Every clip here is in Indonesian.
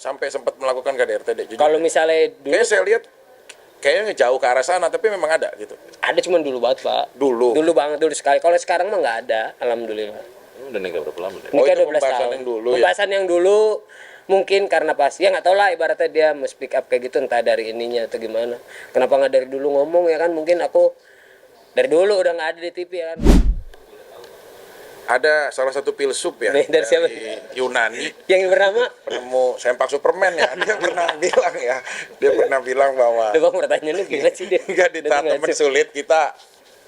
sampai sempat melakukan KDRT deh? Kalau misalnya dulu, kayaknya saya lihat kayaknya jauh ke arah sana, tapi memang ada gitu. ada cuman dulu banget Pak. Dulu banget, dulu sekali. Kalau sekarang mah nggak ada, alhamdulillah. Udah nikah berapa lama deh? Nikah itu 12 pembahasan tahun. yang dulu ya? Pembahasan yang dulu mungkin karena pas ya nggak tahu lah, ibaratnya dia speak up kayak gitu, entah dari ininya atau gimana. Kenapa nggak dari dulu ngomong ya kan? Mungkin aku dari dulu udah nggak ada di TV ya kan. Ada salah satu filsuf ya Dari siapa? Yunani Yang bernama penemu sempak Superman ya, dia pernah bilang bahwa Bang, pertanyaannya gila sih dia. enggak, di saat teman sulit kita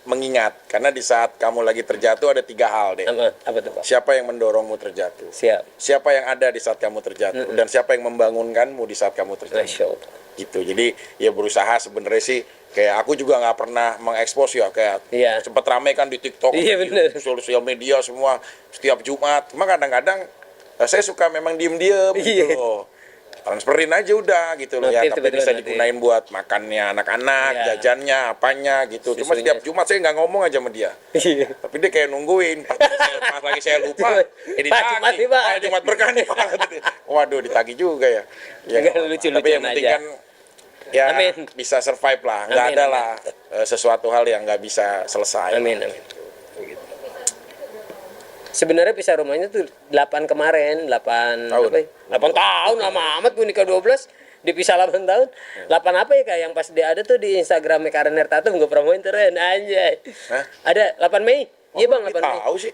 mengingat, karena di saat kamu lagi terjatuh ada 3 hal deh. Apa tuh Pak? Siapa yang mendorongmu terjatuh? Siap. Siapa yang ada di saat kamu terjatuh? Dan siapa yang membangunkanmu di saat kamu Masya terjatuh? Allah. Gitu. Jadi ya berusaha sebenarnya sih, kayak aku juga nggak pernah mengekspos ya, kayak Iya. sempat rame kan di TikTok, Iya, di bener. sosial media semua setiap Jumat. Cuma kadang-kadang saya suka memang diem-diem Iya. gitu loh. Transferin aja udah gitu loh ya, Notif, tapi bisa notif. digunain buat makannya anak-anak, Iya. jajannya, apanya gitu. Cuma Susunya. setiap Jumat saya nggak ngomong aja sama dia. Iya. Tapi dia kayak nungguin. Pas lagi saya lupa, Pak, Jumat nih, Pak. Jumat berkah nih, Pak. Waduh, ditagih juga ya. Enggak, Tapi lucu-lucuan yang penting aja. kan ya Amin. bisa survive lah. Nggak Amin, ada amin. lah sesuatu hal yang nggak bisa selesai. Amin. Sebenarnya pisah rumahnya tuh 8 kemarin, 8 Tahun. apa ya? 8 tahun lama amat, gue nikah 12 dipisah 8 tahun. 8 apa ya Kak yang pas dia ada tuh di Instagramnya Karen Tatum, gue promoin keren anjay. Hah? Ada 8 Mei. Iya Bang, 8 Mei. Tahu sih.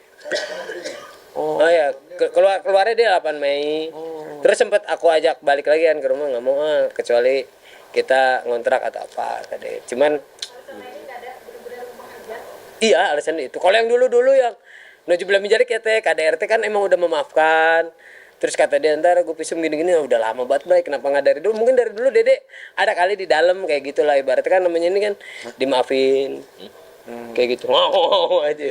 Oh ya, keluarnya dia 8 Mei. Terus sempat aku ajak balik lagi kan ke rumah, nggak mau kecuali kita ngontrak atau apa tadi. Cuman iya alasan itu. Kalau yang dulu yang Nuju belum menjadi KDRT kan emang udah memaafkan. Terus kata dia, ntar gue pisum gini-gini, udah lama banget baik, kenapa nggak dari dulu? Mungkin dari dulu Dede ada kali di dalam kayak gitulah, ibaratnya kan namanya ini kan dimaafin. Kayak gitu. Aja.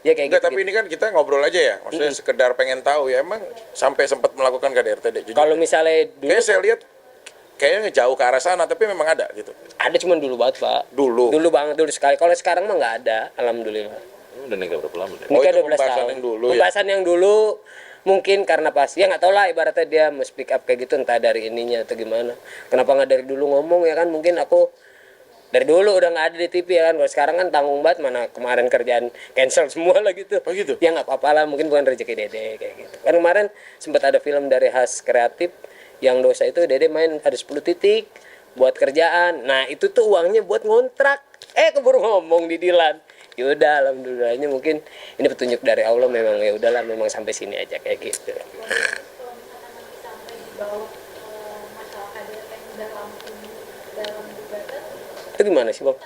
Ya kayak Enggak, gitu. tapi ini kan kita ngobrol aja ya. Maksudnya sekedar pengen tahu ya, emang sampai sempat melakukan KDRT deh. Kalau misalnya dulu Kayaknya saya lihat kayaknya jauh ke arah sana, tapi memang ada gitu. ada cuman dulu banget Pak. Dulu. Dulu banget, dulu sekali. Kalau sekarang mah nggak ada, alhamdulillah. Udah nikah berapa lama deh? Nikah itu 12 pembahasan tahun. yang dulu ya? Pembahasan yang dulu mungkin karena pas ya nggak tahu lah, ibaratnya dia speak up kayak gitu, entah dari ininya atau gimana. Kenapa nggak dari dulu ngomong ya kan? Mungkin aku dari dulu udah nggak ada di TV ya kan. Kalau sekarang kan tanggung banget, mana kemarin kerjaan cancel semua lah gitu. Oh gitu? Ya nggak apa-apa lah, mungkin bukan rezeki Dede kayak gitu. Kan kemarin sempat ada film dari Has Kreatif yang dosa itu Dede main ada 10 titik buat kerjaan. Nah itu tuh uangnya buat ngontrak. Keburu ngomong di Dilan. Yaudah, alhamdulillahnya mungkin ini petunjuk dari Allah, memang ya udahlah, memang sampai sini aja kayak gitu. Itu gimana sih Bang?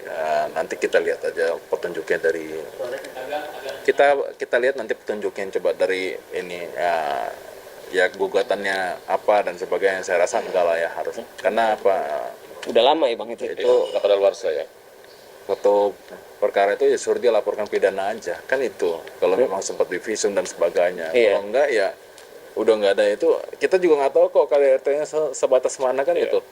Ya nanti kita lihat aja petunjuknya dari kita lihat nanti petunjuknya coba dari ini ya gugatannya apa dan sebagainya. Saya rasa enggak lah ya, harus karena apa, Udah lama ya Bang itu. itu nggak pada luar saya. Foto perkara itu ya suruh dia laporkan pidana aja kan, itu kalau memang sempat divisum dan sebagainya. Iya. Kalau enggak ya udah nggak ada, itu kita juga nggak tahu kok KDRT-nya sebatas mana kan. Itu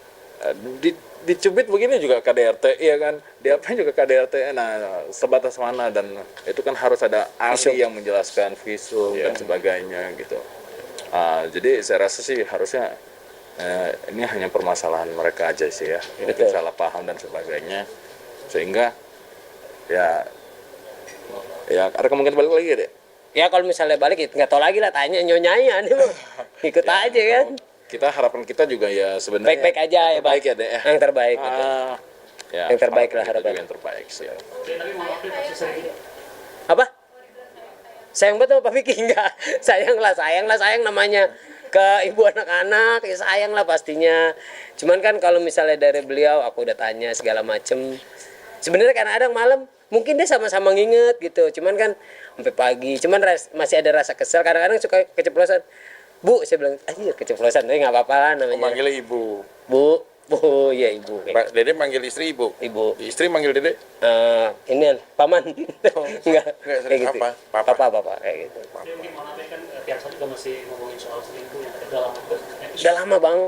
dicubit begini juga KDRT ya kan, diapain juga KDRT. Nah sebatas mana, dan itu kan harus ada ahli yang menjelaskan visum dan sebagainya gitu. Jadi saya rasa sih harusnya ini hanya permasalahan mereka aja sih ya, mungkin salah paham dan sebagainya, sehingga ya ada kemungkinan balik lagi deh. Ya kalau misalnya balik ya nggak tahu lagi lah, tanya nyonyanya nih Bang. Ikut aja kan. Kita harapan kita juga ya sebenarnya Baik-baik aja ya Bang. baik ya deh. Yang terbaik. Gitu. Ya, Yang terbaik lah harapan kita harapan. juga yang terbaik sih. Apa? Sayang banget sama Pak Vicky? Enggak. Sayang namanya ke ibu anak-anak, ya sayang lah pastinya. Cuman kan kalau misalnya dari beliau aku udah tanya segala macem. Sebenarnya kan kadang malam mungkin dia sama-sama nginget gitu. Cuman kan sampai pagi. Cuman masih ada rasa kesel. Kadang-kadang suka keceplosan. Bu, saya bilang, anjir keceplosan. Tapi nggak apa-apa lah namanya. Manggilnya ibu. Bu, ya ibu. Mbak Dede manggil istri ibu. Ibu. Istri manggil Dede. Ini paman. Enggak. sering Kayak gitu. apa? Papa kayak gitu. Mungkin malah kan pihak satu juga masih ngomongin soal selingkuh yang udah lama. Udah lama Bang.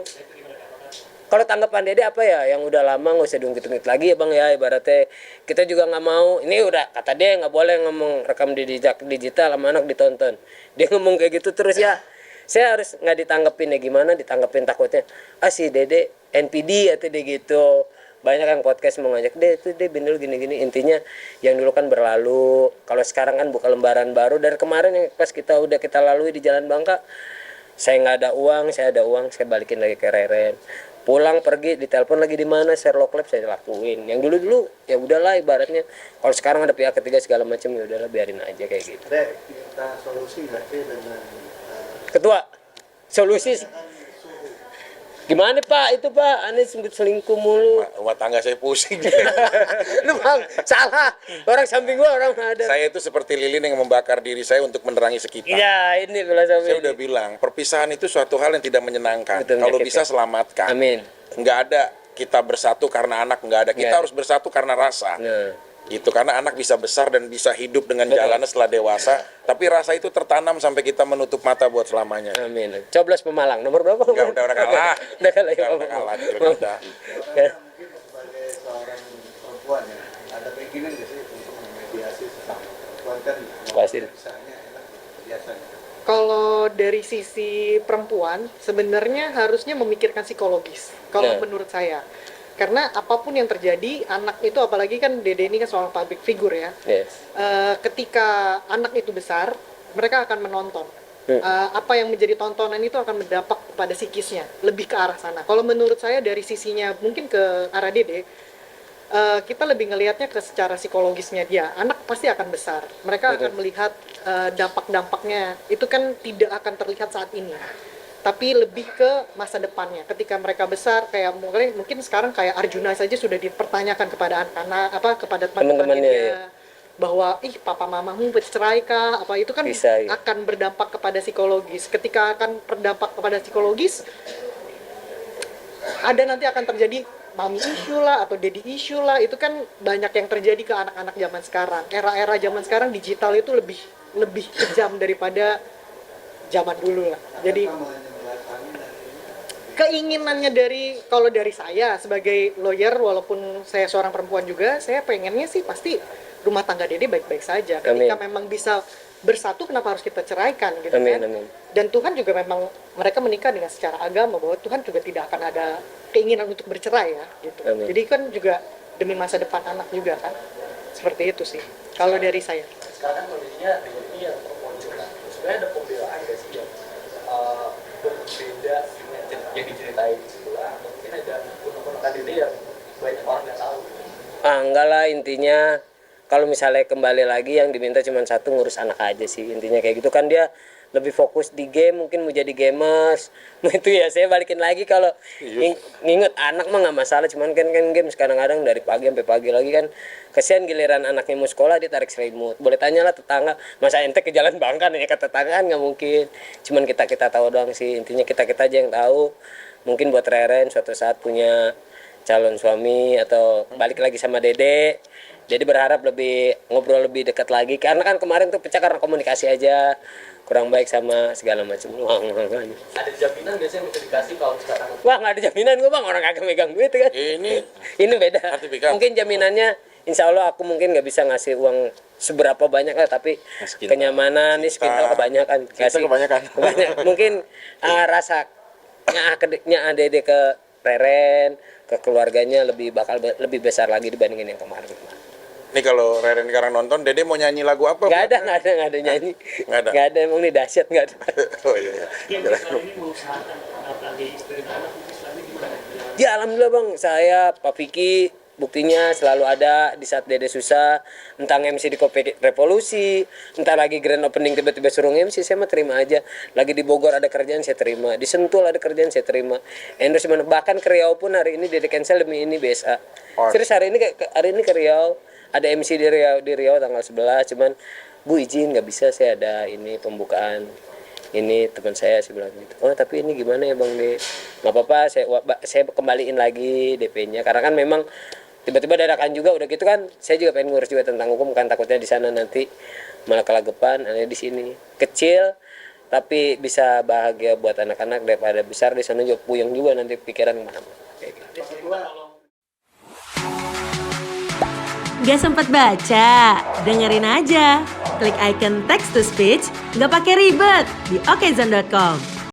Kalau tanggapan Dede apa ya, yang udah lama nggak usah diungkit-ungkit lagi ya Bang ya, ibaratnya kita juga nggak mau, ini udah kata dia nggak boleh ngomong rekam di digital sama anak ditonton, dia ngomong kayak gitu terus ya, saya harus nggak ditanggepin ya gimana, ditanggepin takutnya si Dede NPD atau dia gitu. Banyak yang podcast mau ngajak deh bener gini-gini. Intinya yang dulu kan berlalu, kalau sekarang kan buka lembaran baru. Dari kemarin yang pas kita lalui di Jalan Bangka, saya nggak ada uang, saya ada uang, saya balikin lagi ke Reren. Pulang pergi ditelepon lagi di mana, Sherlock Lab saya lakuin. Yang dulu ya udahlah ibaratnya. Kalau sekarang ada pihak ketiga segala macam, ya udahlah biarin aja kayak gitu. Dek, kita solusi berarti dengan Ketua, solusi gimana Pak? Itu Pak, aneh sebut selingkuh mulu. Rumah tangga saya pusing. Lu Bang, salah. Orang samping gua orang ada. Saya itu seperti lilin yang membakar diri saya untuk menerangi sekitar. Iya, ini filosofi. Saya udah bilang, perpisahan itu suatu hal yang tidak menyenangkan. Betul, Kalau menyakitkan. bisa selamatkan. Amin. Nggak ada kita bersatu karena anak, nggak ada. Kita Nggak ada. harus bersatu karena rasa. Nah, Gitu, karena anak bisa besar dan bisa hidup dengan Betul. jalannya setelah dewasa. Tapi rasa itu tertanam sampai kita menutup mata buat selamanya. amin. Coblos Pemalang. Nomor berapa? Nggak, udah kalah. Udah kalah ya. Udah kalah, udah. Ya. mungkin sebagai seorang perempuan ya, ada keinginan nggak sih untuk memediasi sesama perempuan kan? Pasti. Misalnya enak biasanya. Kalau dari sisi perempuan, sebenarnya harusnya memikirkan psikologis. Kalau Nah. menurut saya, karena apapun yang terjadi, anak itu apalagi kan Dede ini kan seorang public figure ya. Yes. Ketika anak itu besar, mereka akan menonton. Apa yang menjadi tontonan itu akan berdampak pada psikisnya, lebih ke arah sana. Kalau menurut saya dari sisinya mungkin ke arah Dede, kita lebih ngelihatnya ke secara psikologisnya dia. Anak pasti akan besar. Mereka akan melihat dampak-dampaknya. Itu kan tidak akan terlihat saat ini. Tapi lebih ke masa depannya. Ketika mereka besar, kayak mungkin sekarang kayak Arjuna saja sudah dipertanyakan kepada anak-anak, kepada teman-temannya Teman-temannya, dia, ya. bahwa papa mamamu bercerai kah? Apa itu kan Bisa, ya. akan berdampak kepada psikologis. Ketika akan berdampak kepada psikologis, ada nanti akan terjadi mami issue lah atau daddy issue lah. Itu kan banyak yang terjadi ke anak-anak zaman sekarang. Era-era zaman sekarang digital itu lebih kejam daripada zaman dulu lah. Jadi keinginannya kalau dari saya sebagai lawyer, walaupun saya seorang perempuan juga, saya pengennya sih pasti rumah tangga Dede baik-baik saja. Ketika Amin. memang bisa bersatu, kenapa harus kita ceraikan gitu Amin, kan? amin. Dan Tuhan juga memang mereka menikah dengan secara agama, bahwa Tuhan juga tidak akan ada keinginan untuk bercerai ya gitu. Amin. Jadi kan juga demi masa depan anak juga kan. Seperti itu sih kalau dari saya. Sekarang kondisinya ini yang perempuan. Sebenarnya ada pembelaan nggak sih yang berbeda yang diceritain di sebelah, atau mungkin ada unek-unekan diri yang banyak orang nggak tahu. Enggak lah, intinya kalau misalnya kembali lagi yang diminta cuma satu, ngurus anak aja sih. Intinya kayak gitu kan, dia lebih fokus di game, mungkin mau jadi gamers. Itu ya saya balikin lagi, kalau nginget anak mah nggak masalah, cuman kan game kadang-kadang dari pagi sampai pagi lagi kan. Kesian giliran anaknya mau sekolah dia tarik selimut. Boleh tanyalah tetangga, masa ente ke Jalan Bangka nanya ke tetangga, kan nggak mungkin. Cuman kita tahu doang sih, intinya kita aja yang tahu. Mungkin buat Reren suatu saat punya calon suami atau balik lagi sama Dede. Jadi berharap ngobrol lebih dekat lagi, karena kan kemarin tuh pecah karena komunikasi aja kurang baik sama segala macam. Ada jaminan biasanya yang bisa dikasih kalau sekarang? Wah, nggak ada jaminan gue Bang, orang kagak megang duit kan. Ini beda. Sertifikat. Mungkin jaminannya insya Allah aku mungkin nggak bisa ngasih uang seberapa banyak lah, tapi Sekitar. kenyamanan nih sekitar kebanyakan. kebanyakan. Mungkin rasanya Dede ke Reren, ke keluarganya bakal lebih besar lagi dibandingin yang kemarin. Nih kalau Reren sekarang nonton, Dede mau nyanyi lagu apa? Nggak ada nyanyi. Nggak ada? Nggak ada, emang nih dahsyat nggak ada. Oh iya. Yang sekarang ini mengusahakan apalagi istri dan anak, mungkin selama ini gimana? Ya alhamdulillah Bang, saya Pak Vicky buktinya selalu ada di saat Dede susah. Entah MC di Kopi Revolusi, entah lagi grand opening tiba-tiba suruh MC, saya mah terima aja. Lagi di Bogor ada kerjaan saya terima, di Sentul ada kerjaan saya terima. Endorse bahkan ke Riau pun hari ini Dede cancel demi ini BSA. Oh. Serius hari ini ke Riau, ada MC di Riau tanggal 11, cuman Bu izin nggak bisa, saya ada ini pembukaan ini teman saya bilang gitu. Oh tapi ini gimana ya Bang De? Nggak apa-apa, saya kembaliin lagi DP-nya, karena kan memang tiba-tiba dadakan juga udah gitu kan. Saya juga pengen ngurus juga tentang hukum kan, takutnya di sana nanti malah kelagapan. Ada di sini kecil tapi bisa bahagia buat anak-anak, daripada besar di sana juga puyeng juga nanti pikiran kemana-mana. Kayak gitu. Gak sempat baca? Dengerin aja. Klik icon text to speech, gak pakai ribet di okezone.com.